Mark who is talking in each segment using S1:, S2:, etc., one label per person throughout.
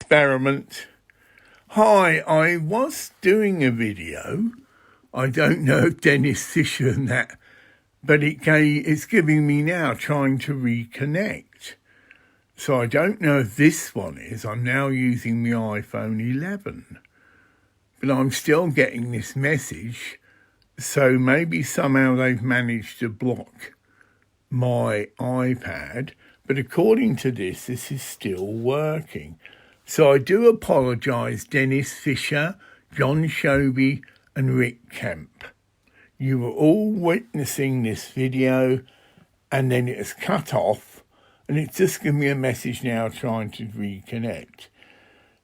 S1: experiment. Hi, I was doing a video. I don't know if Dennis Fisher and that, but it's giving me now trying to reconnect. So I don't know if this one is. I'm now using my iPhone 11, but I'm still getting this message. So maybe somehow they've managed to block my iPad, but according to this is still working. So I do apologise, Dennis Fisher, John Shoby and Rick Kemp. You were all witnessing this video and then it's cut off and it's just given me a message now trying to reconnect.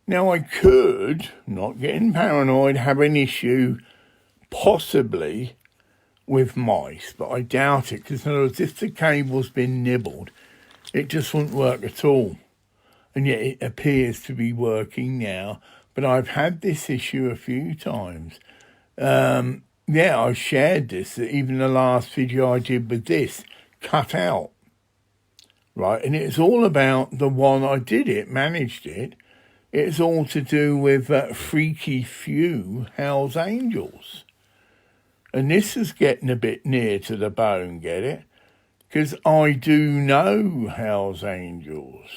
S1: Now I could, not getting paranoid, have an issue possibly with mice, but I doubt it, because in other words, if the cable's been nibbled, it just won't work at all. And yet it appears to be working now. But I've had this issue a few times. I've shared this, that even the last video I did with this, cut out. Right, and it's all about the one I did it, managed it. It's all to do with Freaky Few, Hell's Angels. And this is getting a bit near to the bone, get it? Because I do know Hell's Angels,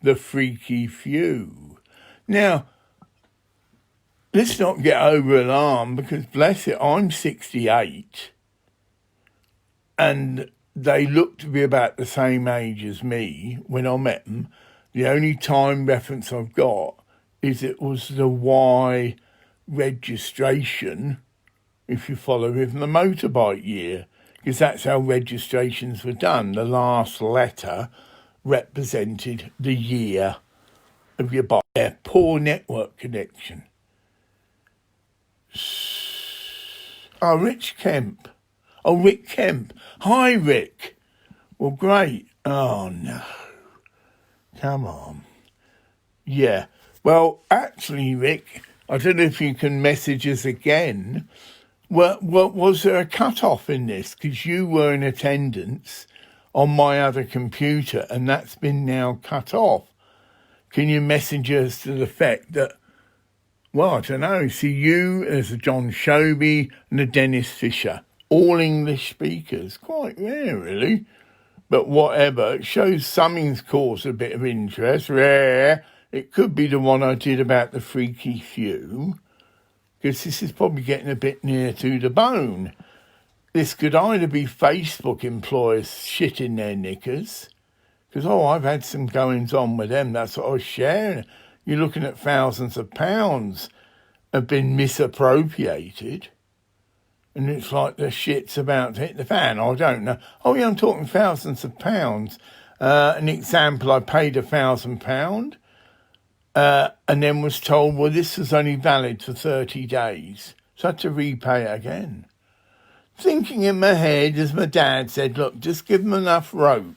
S1: the Freaky Few. Now, let's not get over alarmed, because bless it, I'm 68 and they look to be about the same age as me when I met them. The only time reference I've got is it was the Y registration, if you follow with the motorbike year, because that's how registrations were done. The last letter represented the year of your bike. Yeah, poor network connection. Oh, Rick Kemp. Hi, Rick. Well, great. Oh, no. Come on. Yeah. Well, actually, Rick, I don't know if you can message us again. Well, was there a cut-off in this? Because you were in attendance on my other computer, and that's been now cut off. Can you message us to the effect that, well, I don't know, see you as a John Shoby and a Dennis Fisher, all English speakers. Quite rare, really. But whatever, it shows something's caused a bit of interest. Rare. It could be the one I did about the Freaky Few, because this is probably getting a bit near to the bone. This could either be Facebook employers shitting their knickers, because, I've had some goings on with them. That's what I was sharing. You're looking at thousands of pounds have been misappropriated, and it's like the shit's about to hit the fan. I don't know. Oh, yeah, I'm talking thousands of pounds. An example, I paid £1,000, and then was told, well, this was only valid for 30 days. So I had to repay it again. Thinking in my head, as my dad said, look, just give them enough rope,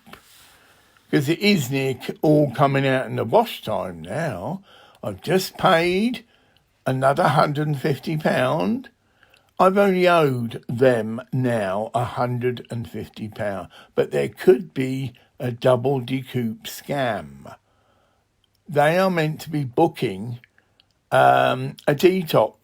S1: because it is near all coming out in the wash time now. I've just paid another £150. I've only owed them now £150, but there could be a double decoup scam. They are meant to be booking a detox,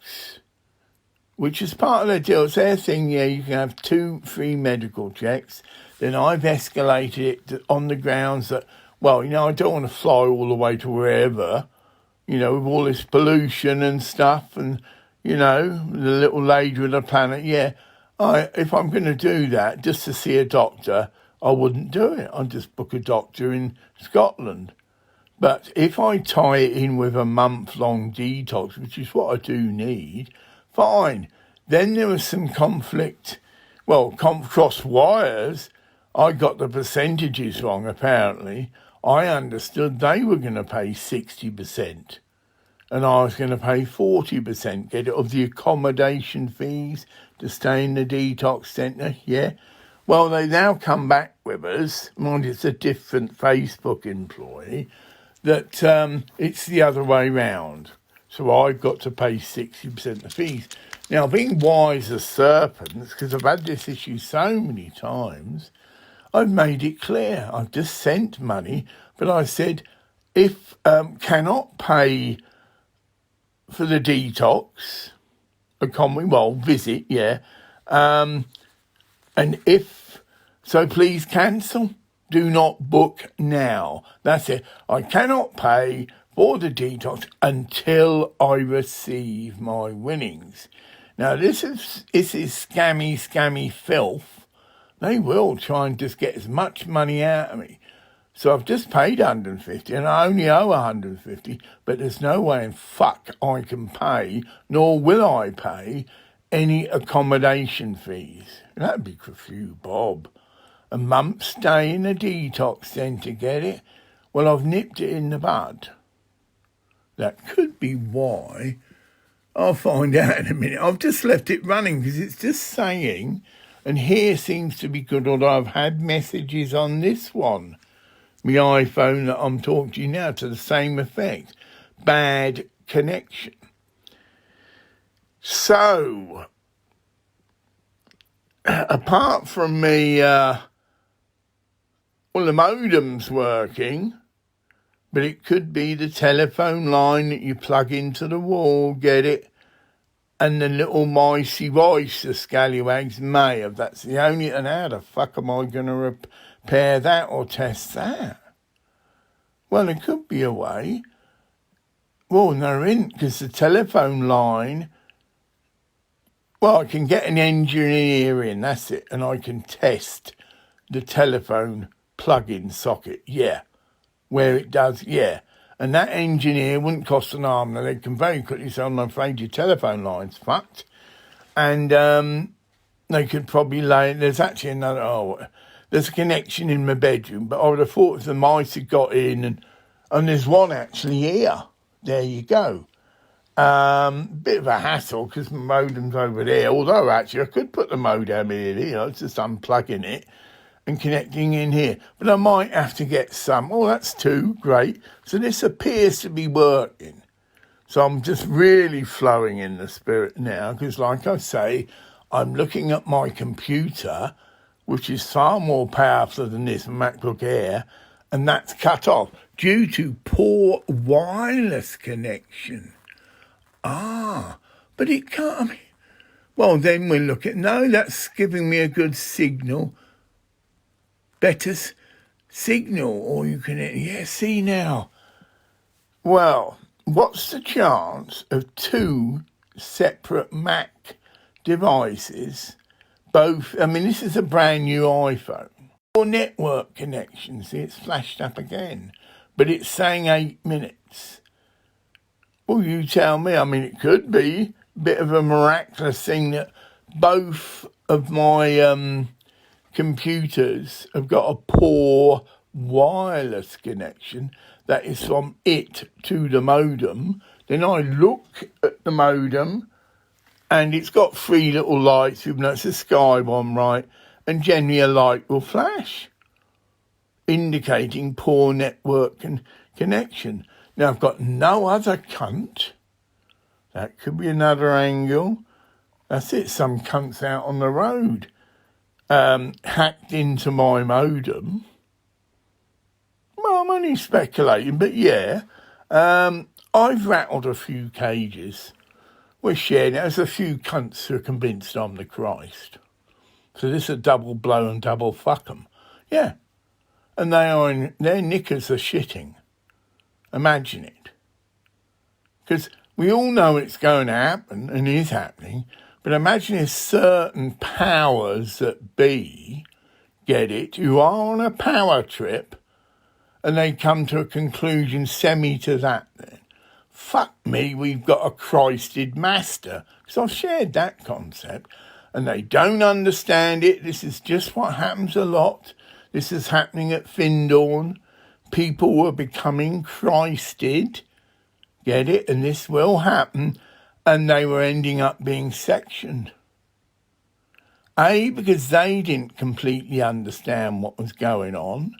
S1: which is part of their deal. It's their thing, yeah, you can have 2 free medical checks. Then I've escalated it on the grounds that, well, I don't want to fly all the way to wherever, with all this pollution and stuff and, the little lady of the planet. Yeah, if I'm going to do that just to see a doctor, I wouldn't do it. I'd just book a doctor in Scotland. But if I tie it in with a month-long detox, which is what I do need, fine. Then there was some conflict. Well, cross wires. I got the percentages wrong, apparently. I understood they were going to pay 60%. And I was going to pay 40%, get it of the accommodation fees to stay in the detox centre, yeah. Well, they now come back with us, mind it's a different Facebook employee, that it's the other way round. So I've got to pay 60% of the fees. Now, being wise as serpents, because I've had this issue so many times, I've made it clear. I've just sent money, but I said, if cannot pay for the detox, visit, yeah. And if so, please cancel. Do not book now. That's it. I cannot pay for the detox until I receive my winnings. Now, this is scammy filth. They will try and just get as much money out of me. So I've just paid 150 and I only owe 150, but there's no way in fuck I can pay, nor will I pay, any accommodation fees. That'd be for few bob. A month's stay in a detox centre, get it? Well, I've nipped it in the bud. That could be why. I'll find out in a minute. I've just left it running because it's just saying, and here seems to be good, although I've had messages on this one, my iPhone that I'm talking to you now, to the same effect. Bad connection. So, apart from me, the modem's working, but it could be the telephone line that you plug into the wall, get it? And the little micey voice, the scallywags may have. That's the only, and how the fuck am I going to repair that or test that? Well, it could be a way. Well, no, there isn't, because the telephone line, well, I can get an engineer in, that's it, and I can test the telephone plug-in socket, yeah, where it does, yeah. And that engineer wouldn't cost an arm. Now, they can very quickly say, I'm afraid your telephone line's fucked. And they could probably there's actually there's a connection in my bedroom, but I would have thought if the mice had got in, and there's one actually here. There you go. Bit of a hassle because my modem's over there, although actually I could put the modem in here, it's just unplugging it and connecting in here. But I might have to get some. Oh, that's two. Great. So this appears to be working. So I'm just really flowing in the spirit now because, like I say, I'm looking at my computer, which is far more powerful than this MacBook Air, and that's cut off due to poor wireless connection. But it can't. Well, then we'll look at, no, that's giving me a good signal. Better signal, or you can, see now. Well, what's the chance of two separate Mac devices, both, this is a brand new iPhone, or network connection, see, it's flashed up again, but it's saying 8 minutes. Well, you tell me, it could be a bit of a miraculous thing that both of my computers have got a poor wireless connection that is from it to the modem. Then I look at the modem and it's got three little lights, even though it's a sky one, right? And generally a light will flash, indicating poor network connection. Now I've got no other cunt. That could be another angle. That's it, some cunts out on the road hacked into my modem. Well, I'm only speculating, but yeah. I've rattled a few cages. We're sharing it. There's a few cunts who are convinced I'm the Christ. So this is a double blow and double fuck 'em. Yeah. And their knickers are shitting. Imagine it. Because we all know it's going to happen and is happening. But imagine if certain powers that be, get it, who are on a power trip, and they come to a conclusion to that then. Fuck me, we've got a Christed master. Because I've shared that concept, and they don't understand it. This is just what happens a lot. This is happening at Findorn. People were becoming Christed, get it, and this will happen. And they were ending up being sectioned. A, because they didn't completely understand what was going on.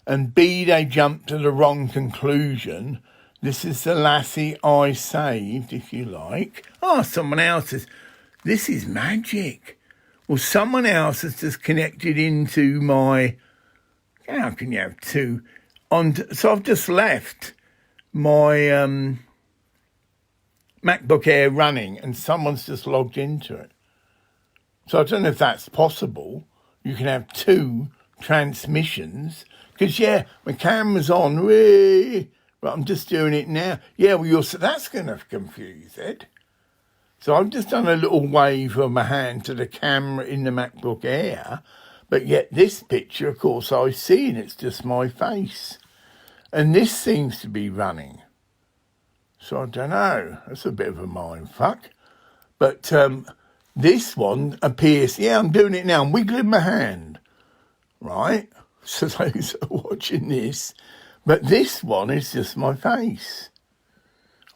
S1: And B, they jumped to the wrong conclusion. This is the lassie I saved, if you like. Someone else has. This is magic. Well, someone else has just connected into my. How can you have two? So I've just left my MacBook Air running and someone's just logged into it. So I don't know if that's possible. You can have two transmissions. Because, yeah, my camera's on. But I'm just doing it now. Yeah, well, that's going to confuse it. So I've just done a little wave of my hand to the camera in the MacBook Air. But yet this picture, of course, I see, and it's just my face. And this seems to be running. So I don't know. That's a bit of a mind fuck. But this one appears, yeah, I'm doing it now. I'm wiggling my hand, right? So those are watching this. But this one is just my face.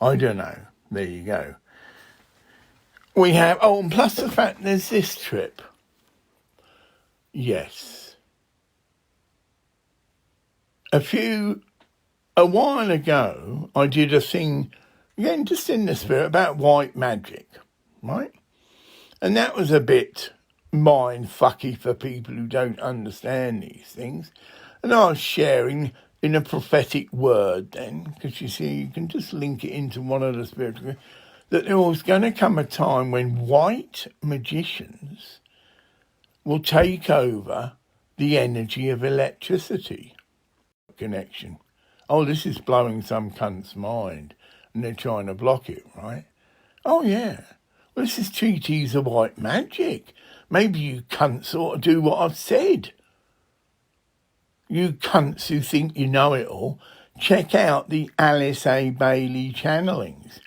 S1: I don't know. There you go. We have, and plus the fact there's this trip. Yes. A while ago, I did a thing, again, just in the spirit, about white magic, right? And that was a bit mind-fucky for people who don't understand these things. And I was sharing in a prophetic word then, because you see, you can just link it into one of the spiritual, that there was going to come a time when white magicians will take over the energy of electricity connection. Oh, this is blowing some cunt's mind, and they're trying to block it, right? Oh, yeah. Well, this is treatise of white magic. Maybe you cunts ought to do what I've said. You cunts who think you know it all, check out the Alice A. Bailey channelings.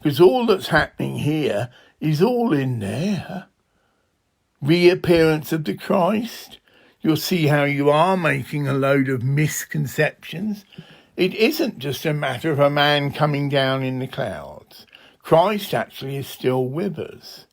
S1: Because all that's happening here is all in there. Reappearance of the Christ. You'll see how you are making a load of misconceptions. It isn't just a matter of a man coming down in the clouds. Christ actually is still with us,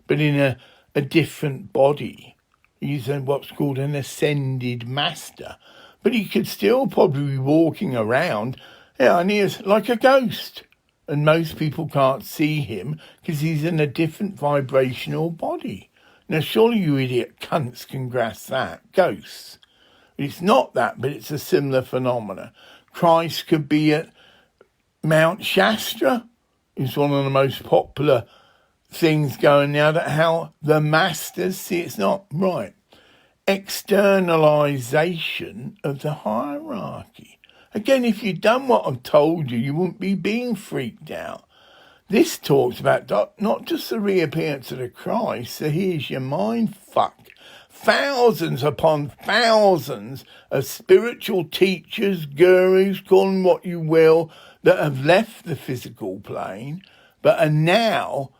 S1: but in a different body. He's what's called an ascended master. But he could still probably be walking around, and he is like a ghost. And most people can't see him because he's in a different vibrational body. Now, surely you idiot cunts can grasp that. Ghosts. It's not that, but it's a similar phenomena. Christ could be at Mount Shasta. It's one of the most popular things going now, that how the masters see it's not right. Externalization of the hierarchy. Again, if you'd done what I've told you, you wouldn't be being freaked out. This talks about not just the reappearance of the Christ, so here's your mind fuck. Thousands upon thousands of spiritual teachers, gurus, call them what you will, that have left the physical plane, but are now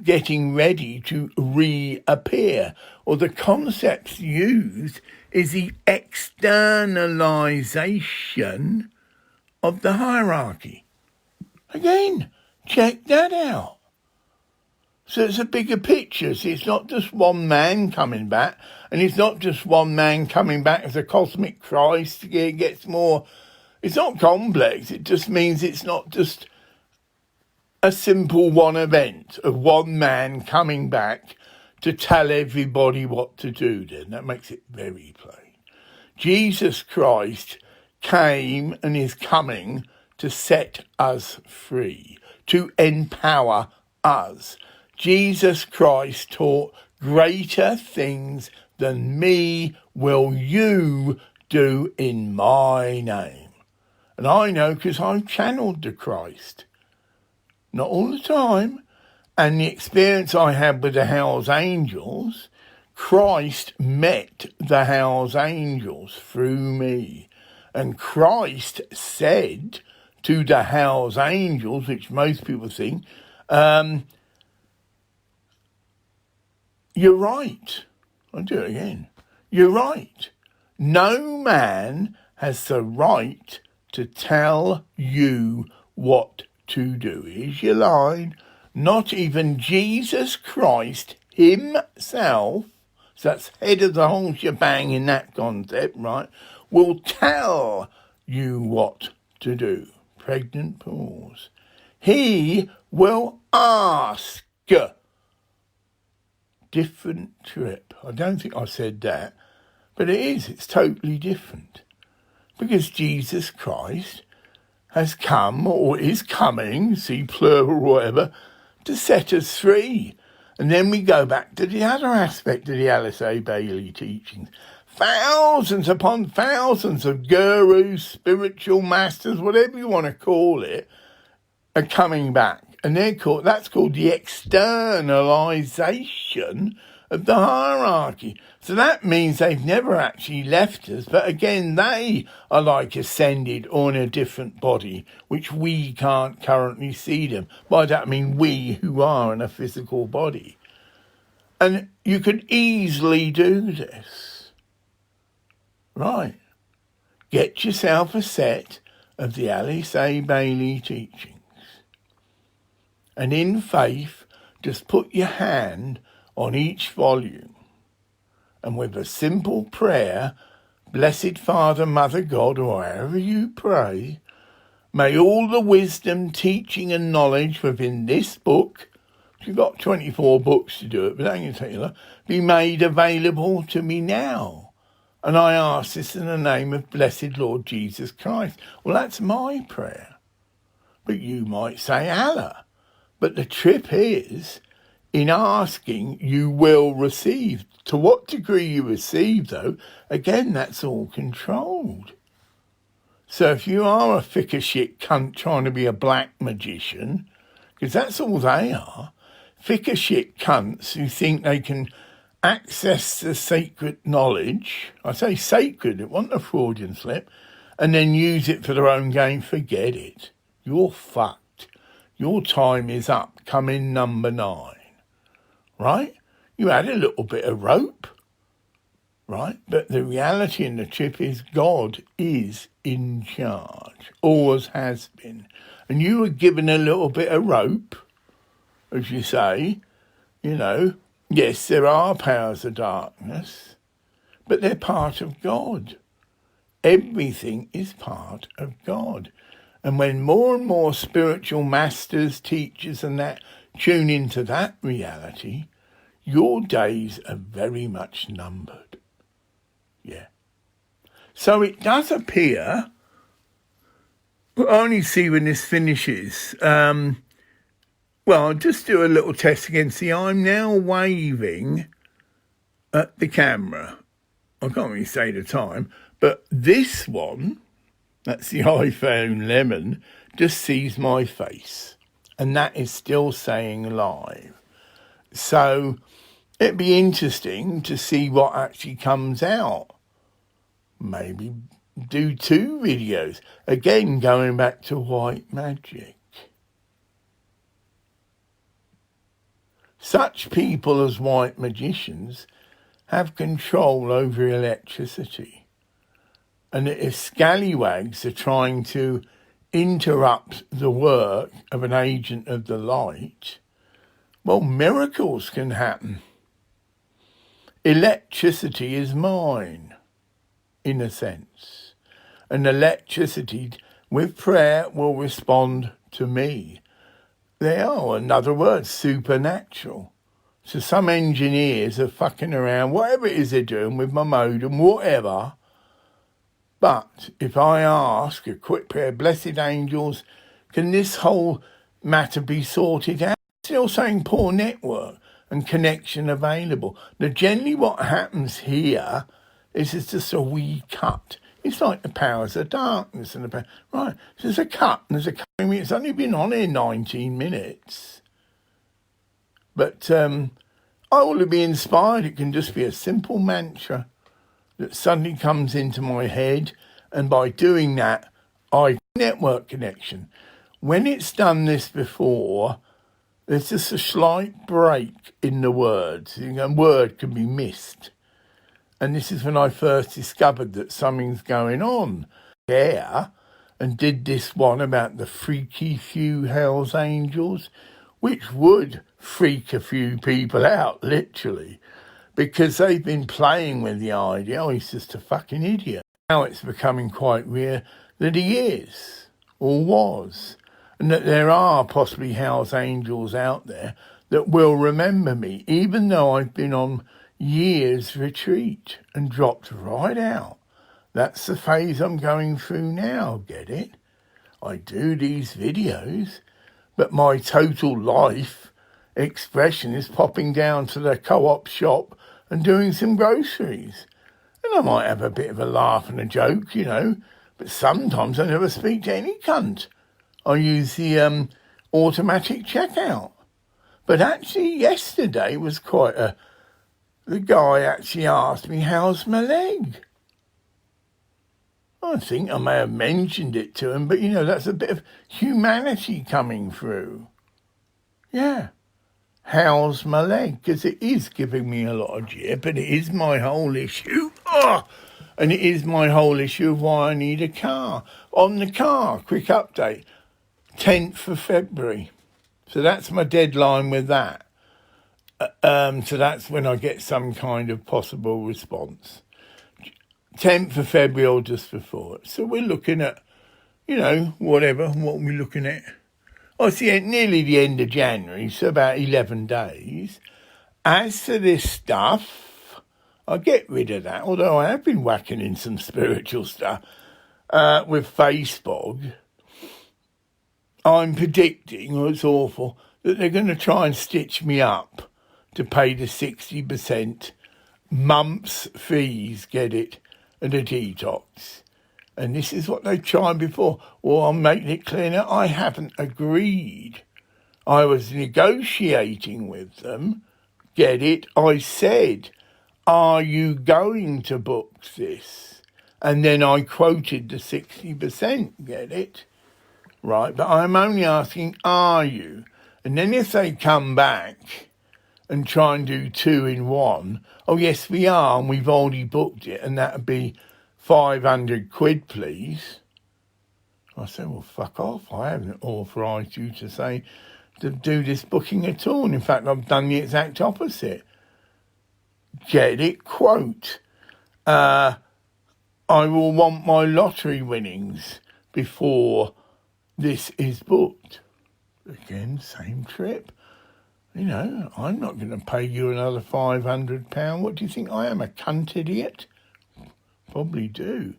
S1: getting ready to reappear. Or the concepts used is the externalization of the hierarchy. Again, check that out. So it's a bigger picture. See, it's not just one man coming back, and it's not just one man coming back as a cosmic Christ. It gets more, it's not complex. It just means it's not just a simple one event of one man coming back to tell everybody what to do then. That makes it very plain. Jesus Christ came and is coming to set us free, to empower us. Jesus Christ taught, greater things than me will you do in my name. And I know because I've channeled the Christ. Not all the time. And the experience I had with the Hell's Angels, Christ met the Hell's Angels through me. And Christ said to the Hell's Angels, which most people think, you're right. I'll do it again. You're right. No man has the right to tell you what to do. Here's your line. Not even Jesus Christ himself, so that's head of the whole shebang in that concept, right, will tell you what to do. Pregnant pause. He will ask. Different trip. I don't think I said that, but it is. It's totally different. because Jesus Christ has come, or is coming, see plural or whatever, to set us free. And then we go back to the other aspect of the Alice A. Bailey teachings. Thousands upon thousands of gurus, spiritual masters, whatever you want to call it, are coming back. And that's called the externalization of the hierarchy. So that means they've never actually left us, but again, they are like ascended or in a different body, which we can't currently see them. By that I mean we who are in a physical body. And you could easily do this. Right. Get yourself a set of the Alice A. Bailey teachings. And in faith, just put your hand on each volume. And with a simple prayer, Blessed Father, Mother God, or however you pray, may all the wisdom, teaching and knowledge within this book, you've got 24 books to do it, but that ain't going to take you long, be made available to me now. And I ask this in the name of Blessed Lord Jesus Christ. Well, that's my prayer. But you might say Allah. But the trip is, in asking, you will receive. To what degree you receive, though, again, that's all controlled. So if you are a thick as shit cunt trying to be a black magician, because that's all they are, thick as shit cunts who think they can access the sacred knowledge, I say sacred, it wasn't a Freudian slip, and then use it for their own gain, forget it. You're fucked. Your time is up. Come in number 9. Right? You had a little bit of rope. Right? But the reality and the truth is God is in charge. Always has been. And you were given a little bit of rope, as you say. You know, yes, there are powers of darkness, but they're part of God. Everything is part of God. And when more and more spiritual masters, teachers and that tune into that reality, your days are very much numbered. Yeah. So it does appear, we'll only see when this finishes. Well, I'll just do a little test again. See, I'm now waving at the camera. I can't really say the time, but this one, that's the iPhone Lemon, just sees my face. And that is still saying live. So it'd be interesting to see what actually comes out. Maybe do 2 videos. Again, going back to white magic. Such people as white magicians have control over electricity. And if scallywags are trying to interrupt the work of an agent of the light, well, miracles can happen. Electricity is mine, in a sense. And electricity, with prayer, will respond to me. They are, in other words, supernatural. So some engineers are fucking around, whatever it is they're doing with my modem, whatever. But if I ask a quick prayer, blessed angels, can this whole matter be sorted out? Still saying poor network and connection available. Now, generally what happens here is it's just a wee cut. It's like the powers of darkness. Right, so there's a cut and there's a cut. I mean, it's only been on here 19 minutes. But I want to be inspired. It can just be a simple mantra that suddenly comes into my head, and by doing that, I network connection. When it's done this before, there's just a slight break in the words. A word can be missed. And this is when I first discovered that something's going on there, and did this one about the freaky few Hell's Angels, which would freak a few people out, literally. Because they've been playing with the idea, oh, he's just a fucking idiot. Now it's becoming quite rare that he is, or was, and that there are possibly Hell's Angels out there that will remember me, even though I've been on years' retreat and dropped right out. That's the phase I'm going through now, get it? I do these videos, but my total life expression is popping down to the co-op shop and doing some groceries. And I might have a bit of a laugh and a joke, but sometimes I never speak to any cunt. I use the automatic checkout. But actually yesterday was the guy actually asked me, how's my leg? I think I may have mentioned it to him, but that's a bit of humanity coming through. Yeah. How's my leg? Because it is giving me a lot of jip, and it is my whole issue. And it is my whole issue of why I need a car. On the car, quick update, 10th of February. So that's my deadline with that. So that's when I get some kind of possible response. 10th of February or just before. So we're looking at, what are we looking at? Oh, it's nearly the end of January, so about 11 days. As to this stuff, I'll get rid of that, although I have been whacking in some spiritual stuff with Facebook. I'm predicting, it's awful, that they're going to try and stitch me up to pay the 60% month's fees, get it, and a detox. And this is what they've tried before. Well, I'm making it clear now, I haven't agreed. I was negotiating with them, get it? I said, are you going to book this? And then I quoted the 60%, get it? Right, but I'm only asking, are you? And then if they come back and try and do 2 in 1, oh yes we are, and we've already booked it, and that'd be 500 quid, please. I said, well, fuck off. I haven't authorised you to do this booking at all. And in fact, I've done the exact opposite. Get it? Quote, I will want my lottery winnings before this is booked. Again, same trip. I'm not going to pay you another £500. What do you think I am, a cunt idiot? Probably do.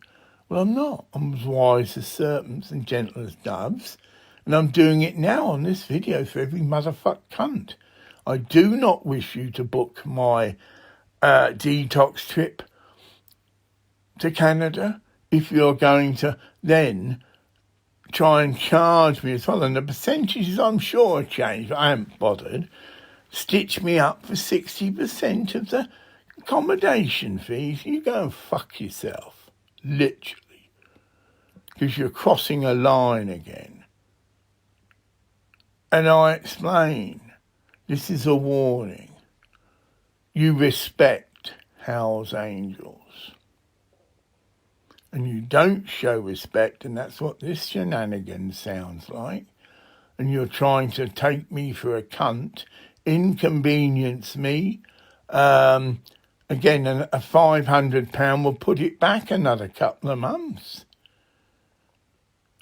S1: Well, I'm not. I'm as wise as serpents and gentle as doves. And I'm doing it now on this video for every motherfuck cunt. I do not wish you to book my detox trip to Canada if you're going to then try and charge me as well. And the percentages I'm sure have changed, but I haven't bothered. Stitch me up for 60% of the accommodation fees. You go and fuck yourself, literally, because you're crossing a line again. And I explain, this is a warning. You respect Hell's Angels. And you don't show respect, and that's what this shenanigan sounds like. And you're trying to take me for a cunt, inconvenience me. Again, a £500 will put it back another couple of months.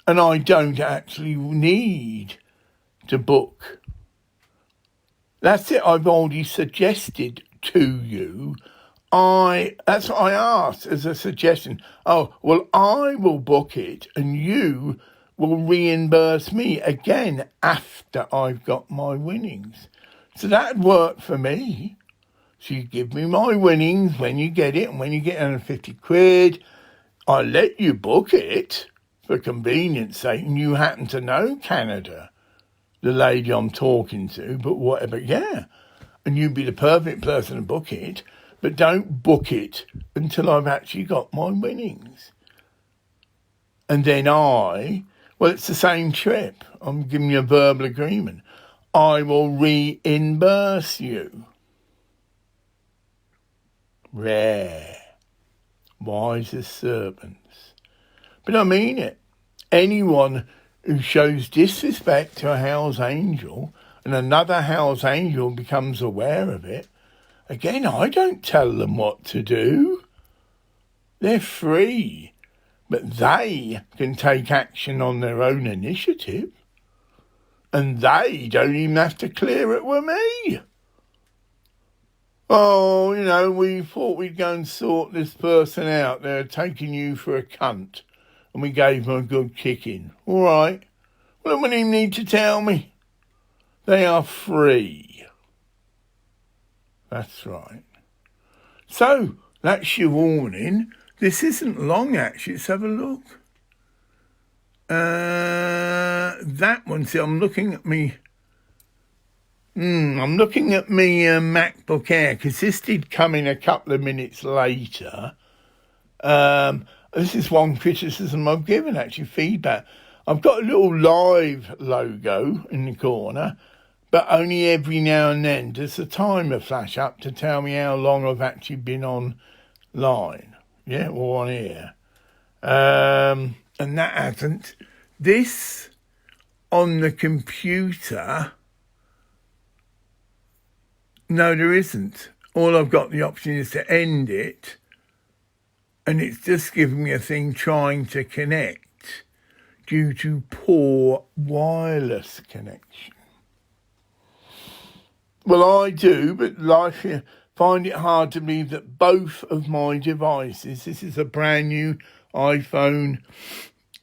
S1: And I don't actually need to book. That's it, I've already suggested to you. That's what I asked as a suggestion. Oh, well, I will book it and you will reimburse me again after I've got my winnings. So that'd work for me. So you give me my winnings when you get it, and when you get 150 quid, I let you book it for convenience sake, and you happen to know Canada, the lady I'm talking to, but whatever, yeah. And you'd be the perfect person to book it, but don't book it until I've actually got my winnings. And then it's the same trip. I'm giving you a verbal agreement. I will reimburse you. Rare. Wise as serpents. But I mean it. Anyone who shows disrespect to a Hell's Angel and another Hell's Angel becomes aware of it, again, I don't tell them what to do. They're free. But they can take action on their own initiative. And they don't even have to clear it with me. Oh, we thought we'd go and sort this person out. They're taking you for a cunt. And we gave them a good kicking. All right. Well, they wouldn't even need to tell me. They are free. That's right. So, that's your warning. This isn't long, actually. Let's have a look. That one, see, I'm looking at me... I'm looking at me MacBook Air, because this did come in a couple of minutes later. This is one criticism I've given, actually, feedback. I've got a little live logo in the corner, but only every now and then does the timer flash up to tell me how long I've actually been online, or on air. And that hasn't. This, on the computer... No, there isn't. All I've got the option is to end it, and it's just giving me a thing trying to connect due to poor wireless connection. Well, I do, but find it hard to believe that both of my devices, this is a brand new iPhone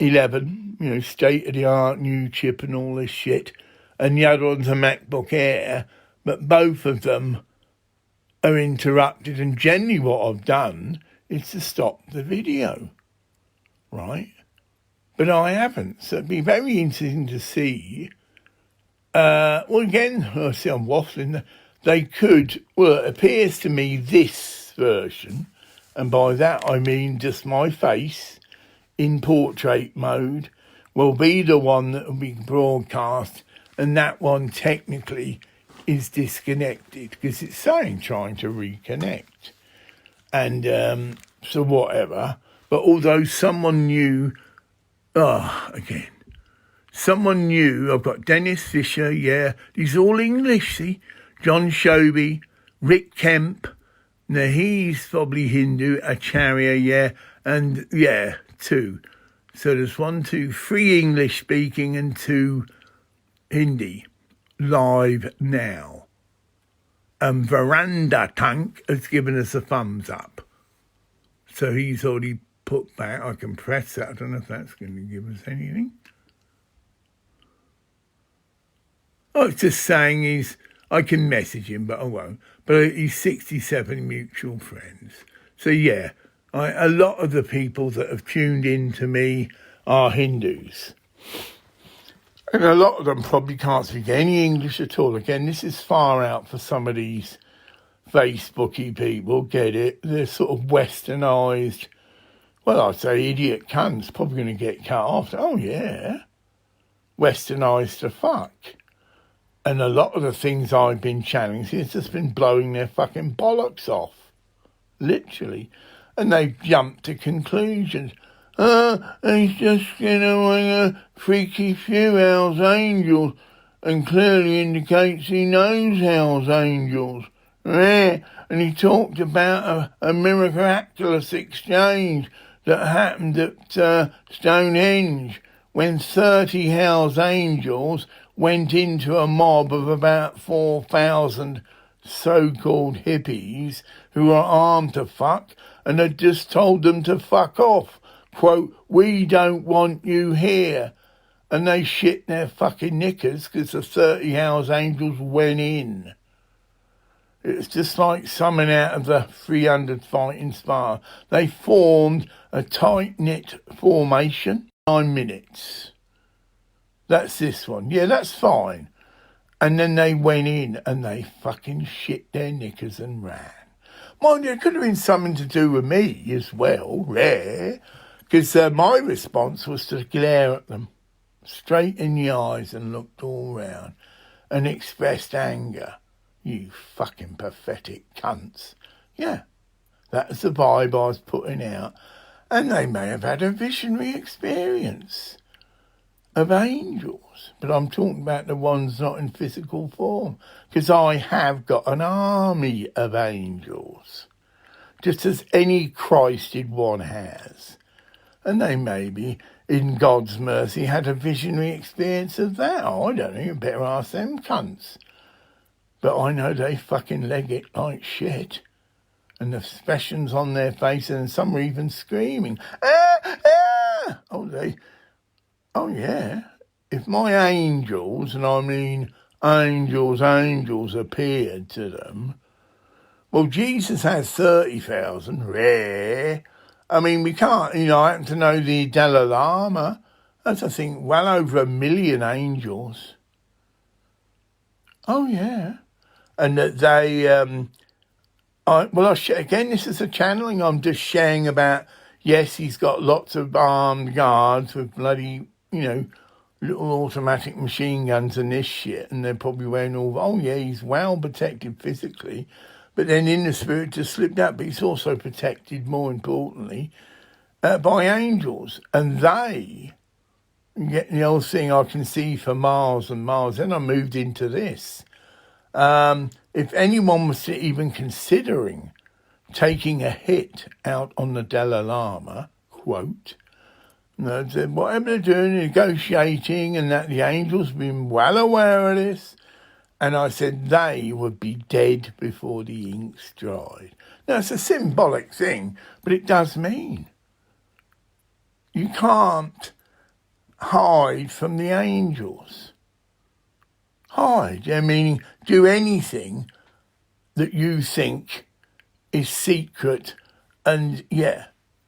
S1: 11, state-of-the-art new chip and all this shit, and the other one's a MacBook Air, but both of them are interrupted, and generally what I've done is to stop the video, right? But I haven't, so it'd be very interesting to see. Again, I see I'm waffling. They could, it appears to me this version, and by that I mean just my face in portrait mode, will be the one that will be broadcast, and that one technically is disconnected because it's saying trying to reconnect. And so whatever. But although someone new, someone new, I've got Dennis Fisher, these are all English, see? John Shoby, Rick Kemp, now he's probably Hindu, Acharya, and 2. So there's 1, 2, 3 English speaking and 2 Hindi. Live now. And Veranda Tank has given us a thumbs up. So he's already put back. I can press that. I don't know if that's going to give us anything. Oh, it's just saying I can message him, but I won't. But he's 67 mutual friends. So a lot of the people that have tuned in to me are Hindus. And a lot of them probably can't speak any English at all. Again, this is far out for some of these Facebooky people, get it? They're sort of westernised, I'd say idiot cunts, probably going to get cut off. Oh, yeah. Westernised to fuck. And a lot of the things I've been challenging has just been blowing their fucking bollocks off. Literally. And they've jumped to conclusions. He's just a freaky few Hell's Angels, and clearly indicates he knows Hell's Angels. And he talked about a miraculous exchange that happened at Stonehenge when 30 Hell's Angels went into a mob of about 4,000 so-called hippies who were armed to fuck and had just told them to fuck off. Quote, we don't want you here. And they shit their fucking knickers because the 30 Hells Angels went in. It's just like someone out of the 300 fighting spar. They formed a tight-knit formation. 9 minutes. That's this one. Yeah, that's fine. And then they went in and they fucking shit their knickers and ran. Mind you, it could have been something to do with me as well, rare. Because my response was to glare at them straight in the eyes and looked all round and expressed anger. You fucking pathetic cunts. Yeah, that's the vibe I was putting out. And they may have had a visionary experience of angels. But I'm talking about the ones not in physical form. Because I have got an army of angels. Just as any Christed one has. And they maybe, in God's mercy, had a visionary experience of that. Oh, I don't know, you better ask them cunts. But I know they fucking leg it like shit. And the expressions on their faces, and some are even screaming. Ah, ah! Oh yeah. If my angels, and I mean angels, appeared to them, well, Jesus has 30,000, rare. I mean, we can't, I happen to know the Dalai Lama. That's, I think, well over 1 million angels. Oh, yeah. And that they, again, this is a channeling. I'm just sharing about, yes, he's got lots of armed guards with bloody, little automatic machine guns and this shit, and they're probably wearing he's well protected physically, but then in the spirit just slipped out, but he's also protected, more importantly, by angels, and they get the old thing I can see for miles and miles. Then I moved into this. If anyone was even considering taking a hit out on the Dalai Lama, quote, whatever they're doing, negotiating, and that the angels have been well aware of this. And I said they would be dead before the ink's dried. Now, it's a symbolic thing, but it does mean you can't hide from the angels. Hide, meaning do anything that you think is secret, and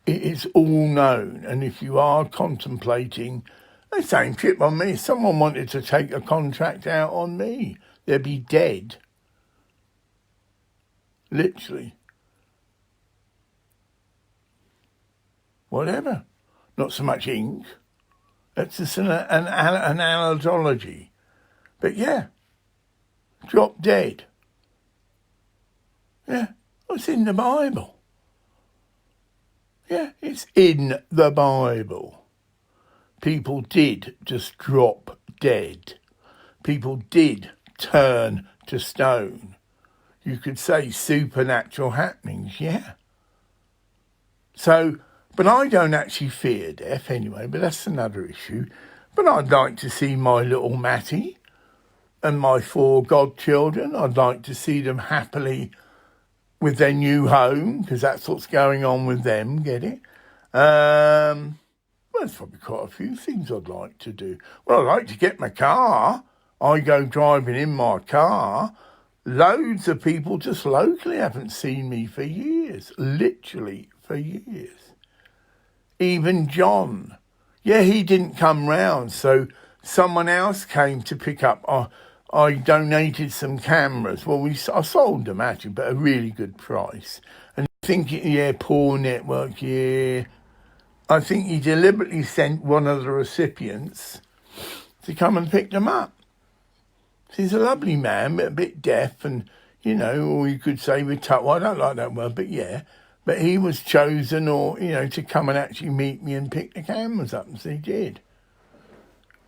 S1: it's all known. And if you are contemplating the same trip on me, if someone wanted to take a contract out on me, they'd be dead. Literally. Whatever. Not so much ink. That's just an analogy. But drop dead. Yeah, it's in the Bible. Yeah, it's in the Bible. People did just drop dead. People did turn to stone. You could say supernatural happenings, yeah. So, but I don't actually fear death anyway, but that's another issue. But I'd like to see my little Matty and my 4 godchildren. I'd like to see them happily with their new home, because that's what's going on with them, get it? Well, there's probably quite a few things I'd like to do. Well, I'd like to get my car. I go driving in my car. Loads of people just locally haven't seen me for years, literally for years. Even John. Yeah, he didn't come round, so someone else came to pick up. I donated some cameras. Well, I sold them actually, but at a really good price. And I think, Poor Network, I think he deliberately sent one of the recipients to come and pick them up. He's a lovely man, but a bit deaf, and, or you could say well, I don't like that word, but But he was chosen, to come and actually meet me and pick the cameras up, and so he did.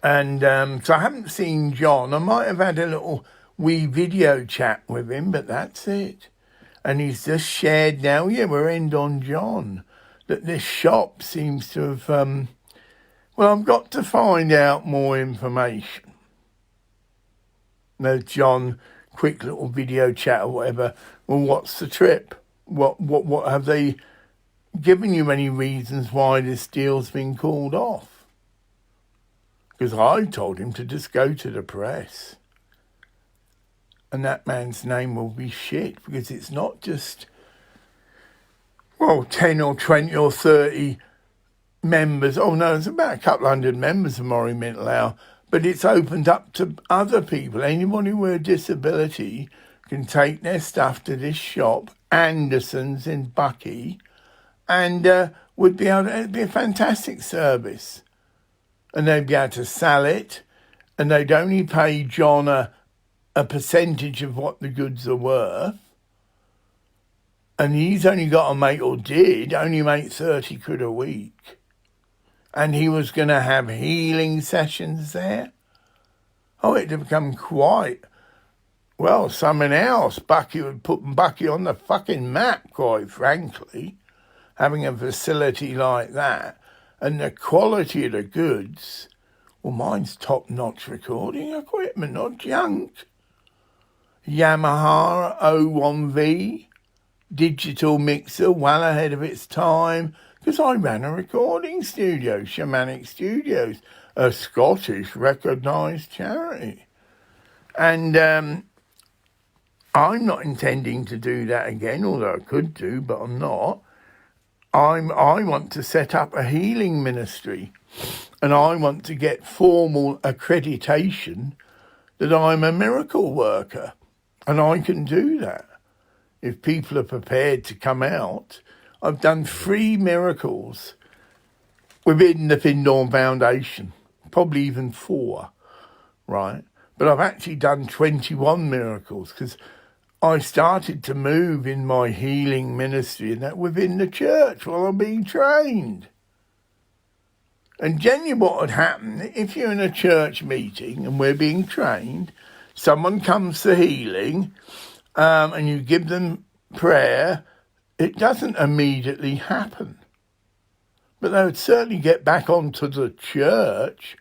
S1: And so I haven't seen John. I might have had a little wee video chat with him, but that's it. And he's just shared now, we're end on John, that this shop seems to have, I've got to find out more information. No, John, quick little video chat or whatever. Well, what's the trip? What have they given you any reasons why this deal's been called off? Because I told him to just go to the press. And that man's name will be shit, because it's not just, 10 or 20 or 30 members. Oh, no, there's about a couple hundred members of Maury Mental Health. But it's opened up to other people. Anybody with a disability can take their stuff to this shop, Anderson's in Bucky, and would be able to, it'd be a fantastic service. And they'd be able to sell it, and they'd only pay John a percentage of what the goods are worth. And he's only got to make, or did, only make 30 quid a week. And he was going to have healing sessions there. Oh, it had become quite, something else. Bucky would put Bucky on the fucking map, quite frankly, having a facility like that. And the quality of the goods, mine's top-notch recording equipment, not junk. Yamaha 01V digital mixer, well ahead of its time, because I ran a recording studio, Shamanic Studios, a Scottish recognised charity. And I'm not intending to do that again, although I could do, but I'm not. I want to set up a healing ministry, and I want to get formal accreditation that I'm a miracle worker, and I can do that. If people are prepared to come out, I've done 3 miracles within the Findorn Foundation, probably even 4, right? But I've actually done 21 miracles because I started to move in my healing ministry and that within the church while I'm being trained. And generally what would happen, if you're in a church meeting and we're being trained, someone comes to healing, and you give them prayer, it doesn't immediately happen. But they would certainly get back onto the church.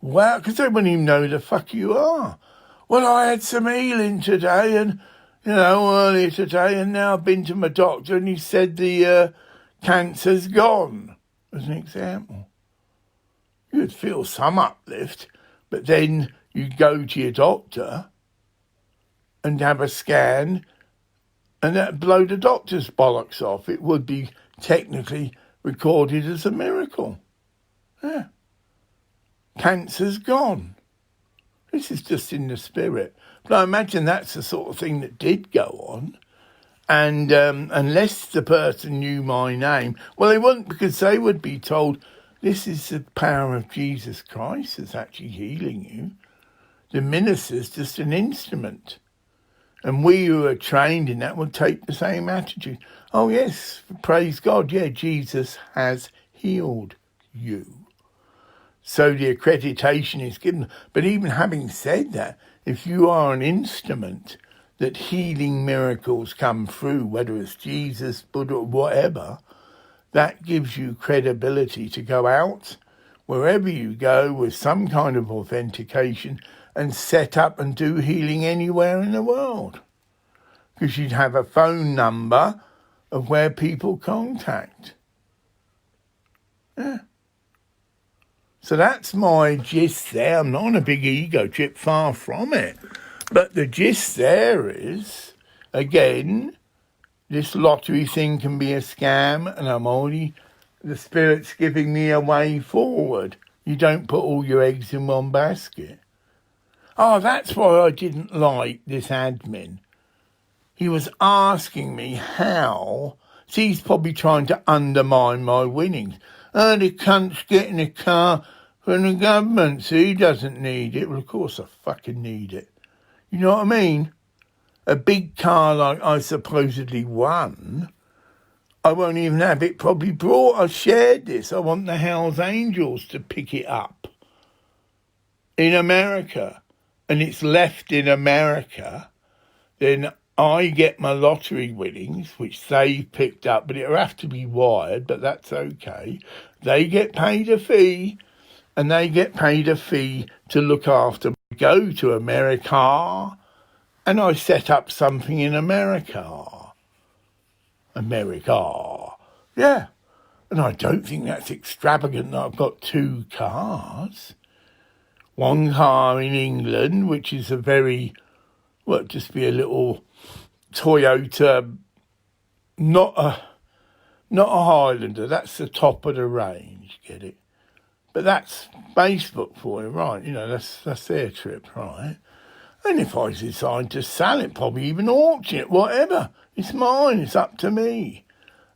S1: Wow, because they wouldn't even know who the fuck you are. Well, I had some healing today and, earlier today, and now I've been to my doctor and he said the cancer's gone, as an example. You'd feel some uplift, but then you'd go to your doctor and have a scan, and that'd blow the doctor's bollocks off. It would be technically recorded as a miracle. Yeah. Cancer's gone. This is just in the spirit. But I imagine that's the sort of thing that did go on. And unless the person knew my name, well, they wouldn't, because they would be told, this is the power of Jesus Christ that's actually healing you. The minister's just an instrument. And we who are trained in that will take the same attitude. Oh, yes, praise God. Yeah, Jesus has healed you. So the accreditation is given. But even having said that, if you are an instrument that healing miracles come through, whether it's Jesus, Buddha, whatever, that gives you credibility to go out wherever you go with some kind of authentication and set up and do healing anywhere in the world. Because you'd have a phone number of where people contact. Yeah. So that's my gist there. I'm not on a big ego trip, far from it. But the gist there is, again, this lottery thing can be a scam, and the Spirit's giving me a way forward. You don't put all your eggs in one basket. Oh, that's why I didn't like this admin. He was asking me how. See, he's probably trying to undermine my winnings. Oh, the cunt's getting a car from the government, so he doesn't need it. Well, of course I fucking need it. You know what I mean? A big car like I supposedly won, I won't even have it probably brought. I shared this. I want the Hells Angels to pick it up in America, and it's left in America. Then I get my lottery winnings, which they picked up, but it'll have to be wired, but that's okay. They get paid a fee, and they get paid a fee to look after. Go to America, and I set up something in America. Yeah. And I don't think that's extravagant that I've got 2 cars. One car in England, which is a very, just be a little Toyota, not a Highlander. That's the top of the range, get it? But that's Facebook for you, right? That's their trip, right? And if I decide to sell it, probably even auction it, whatever. It's mine, it's up to me.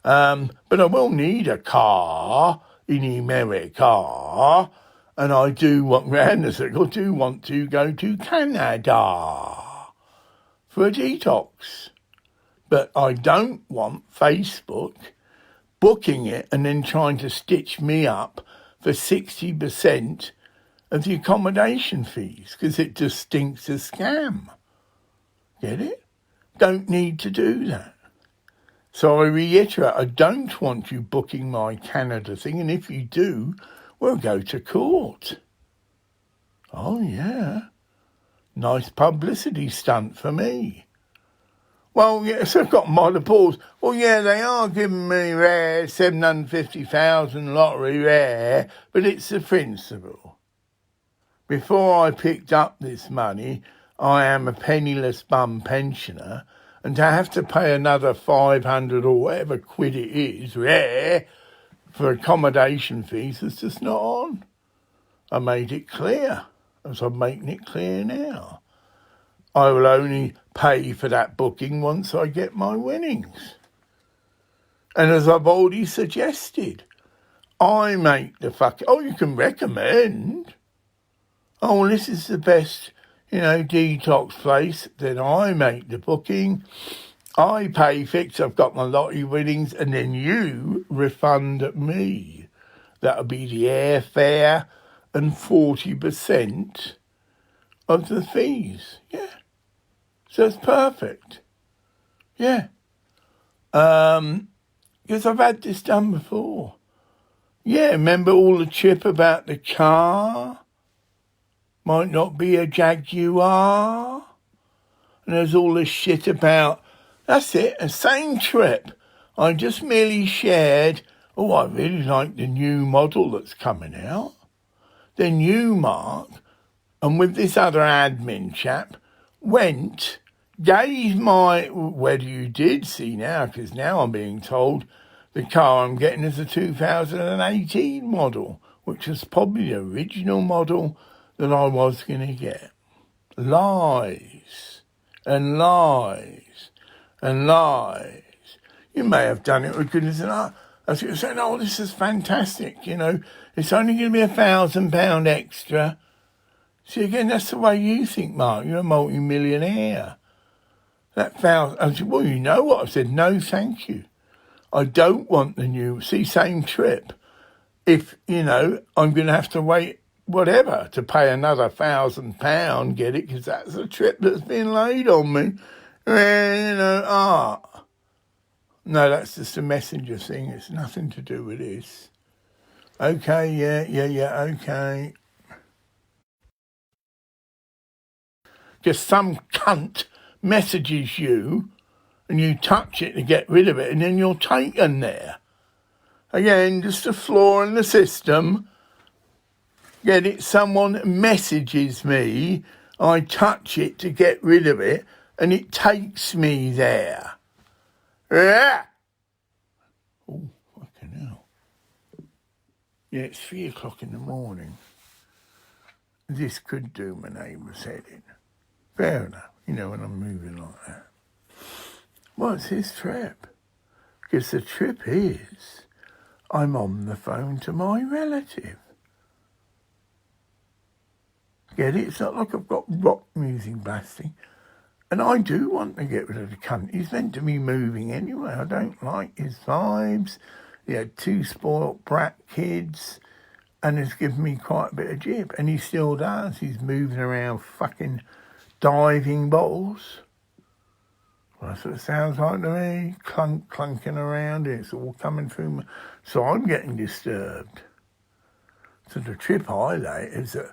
S1: But I will need a car in America, and I do want to go to Canada for a detox. But I don't want Facebook booking it and then trying to stitch me up for 60% of the accommodation fees, because it just stinks a scam. Get it? Don't need to do that. So I reiterate, I don't want you booking my Canada thing, and if you do, we'll go to court. Oh, yeah. Nice publicity stunt for me. Well, yes, I've got monopause. Well, yeah, they are giving me rare 750,000 lottery rare, but it's the principle. Before I picked up this money, I am a penniless bum pensioner, and to have to pay another 500 or whatever quid it is, rare, for accommodation fees is just not on. I made it clear, as I'm making it clear now. I will only pay for that booking once I get my winnings. And as I've already suggested, I make the you can recommend. Oh, well, this is the best, detox place. Then I make the booking. I pay fix. I've got my lottery winnings, and then you refund me. That'll be the airfare and 40% of the fees. Yeah. So it's perfect. Yeah. Because I've had this done before. Yeah, remember all the chip about the car? Might not be a Jaguar. And there's all this shit about, that's it, the same trip. I just merely shared, I really like the new model that's coming out. Then you, Mark, and with this other admin chap, gave whether you did see now, because now I'm being told the car I'm getting is a 2018 model, which is probably the original model that I was going to get. Lies and lies and lies. You may have done it with goodness and I was saying, this is fantastic, it's only going to be £1,000 extra. See, again, that's the way you think, Mark. You're a multi-millionaire. I said, well, you know what? I said, no, thank you. I don't want the new, same trip. If, I'm going to have to wait, whatever, to pay another £1,000, get it, because that's a trip that's been laid on me. No, that's just a messenger thing. It's nothing to do with this. Okay, yeah, okay. Just some cunt messages you and you touch it to get rid of it and then you're taken there. Again, just a flaw in the system. Get it? Someone messages me, I touch it to get rid of it and it takes me there. Yeah. Oh, fucking hell. Yeah, it's 3:00 in the morning. This could do my neighbour's head in. Fair enough, when I'm moving like that. Well, it's his trip. Because the trip is, I'm on the phone to my relative. Get it? It's not like I've got rock music blasting. And I do want to get rid of the cunt. He's meant to be moving anyway. I don't like his vibes. He had 2 spoilt brat kids. And it's given me quite a bit of jib. And he still does. He's moving around fucking diving bottles. Well, that's what it sounds like to me. Clunking around. It's all coming through me. So I'm getting disturbed. So the trip highlight is that,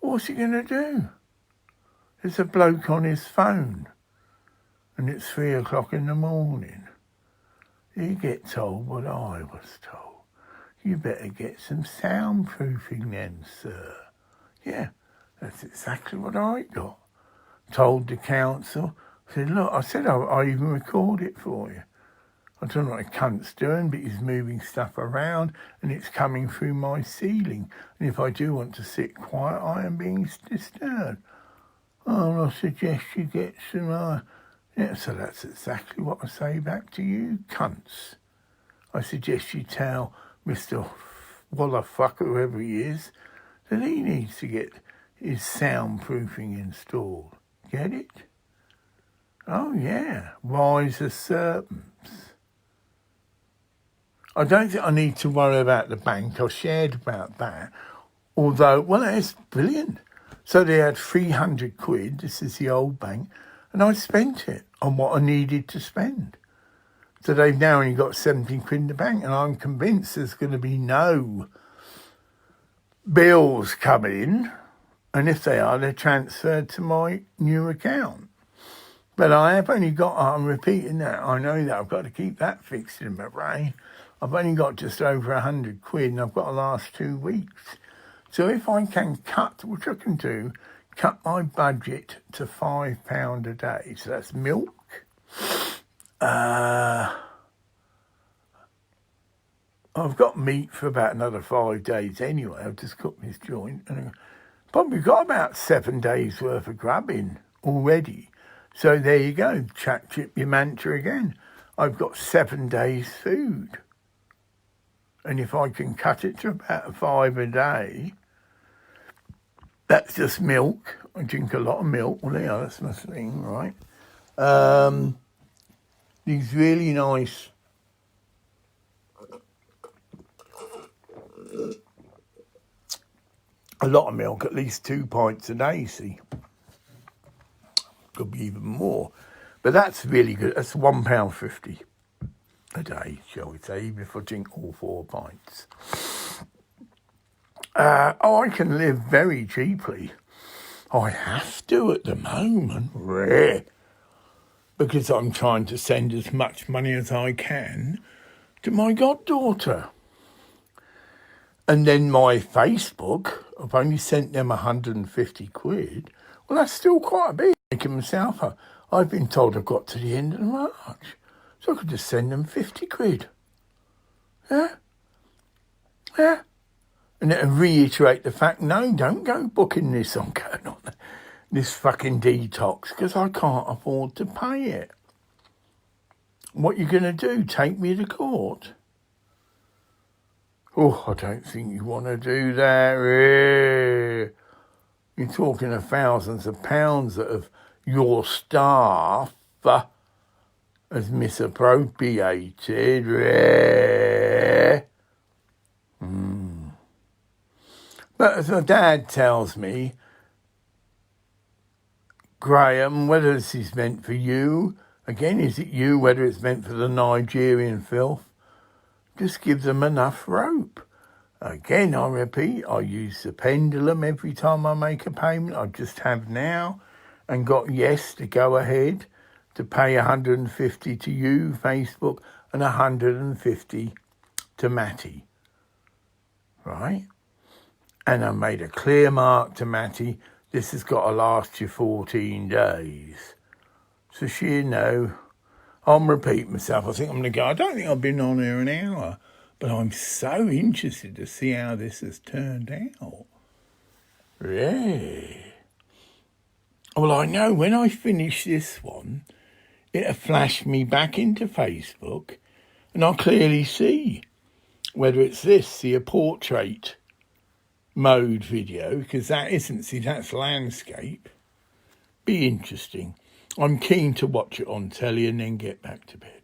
S1: what's he going to do? There's a bloke on his phone. And it's 3:00 in the morning. You get told what I was told. You better get some soundproofing then, sir. Yeah, that's exactly what I got. Told the council, I said, I even record it for you. I don't know what the cunt's doing, but he's moving stuff around and it's coming through my ceiling. And if I do want to sit quiet, I am being disturbed. Oh, I suggest you get some, yeah, so that's exactly what I say back to you, cunts. I suggest you tell Mr. Wallerfucker, whoever he is, that he needs to get his soundproofing installed. Get it? Oh, yeah. Wise as serpents. I don't think I need to worry about the bank. I shared about that. Although, well, that's brilliant. So they had 300 quid. This is the old bank. And I spent it on what I needed to spend. So they've now only got 17 quid in the bank. And I'm convinced there's going to be no bills coming in And if they are, they're transferred to my new account. But I have only got, I'm repeating that, I know that I've got to keep that fixed in my brain. I've only got just over 100 quid and I've got to last 2 weeks. So if I can cut, which I can do, cut my budget to £5 a day. So that's milk. I've got meat for about another 5 days anyway. I've just cooked this joint. And I've probably got about 7 days worth of grubbing already. So there you go. Chat chip your mantra again. I've got 7 days food. And if I can cut it to about 5 a day, that's just milk. I drink a lot of milk. Well, yeah, that's my thing, right? These really nice a lot of milk, at least 2 pints a day, see. Could be even more. But that's really good. That's £1.50 a day, shall we say, even if I drink all 4 pints. I can live very cheaply. I have to at the moment, really, because I'm trying to send as much money as I can to my goddaughter. And then my Facebook, I've only sent them 150 quid. Well, that's still quite a bit. Making myself up. I've been told I've got to the end of March. So I could just send them 50 quid. Yeah? Yeah? And then reiterate the fact, no, don't go booking this on going on this fucking detox because I can't afford to pay it. What you going to do? Take me to court? Oh, I don't think you want to do that. You're talking of thousands of pounds of your staff has misappropriated. But as my dad tells me, Graham, whether this is meant for you, again, is it you, whether it's meant for the Nigerian filth, just give them enough rope. Again, I repeat, I use the pendulum every time I make a payment. I just have now and got yes to go ahead to pay 150 to you, Facebook, and 150 to Matty. Right? And I made a clear mark to Matty, this has got to last you 14 days. So she know. I'm repeating myself. I think I'm going to go. I don't think I've been on here an hour, but I'm so interested to see how this has turned out. Really? Well, I know when I finish this one, it'll flash me back into Facebook, and I'll clearly see whether it's this, the portrait mode video, because that isn't, see, that's landscape. Be interesting. I'm keen to watch it on telly and then get back to bed.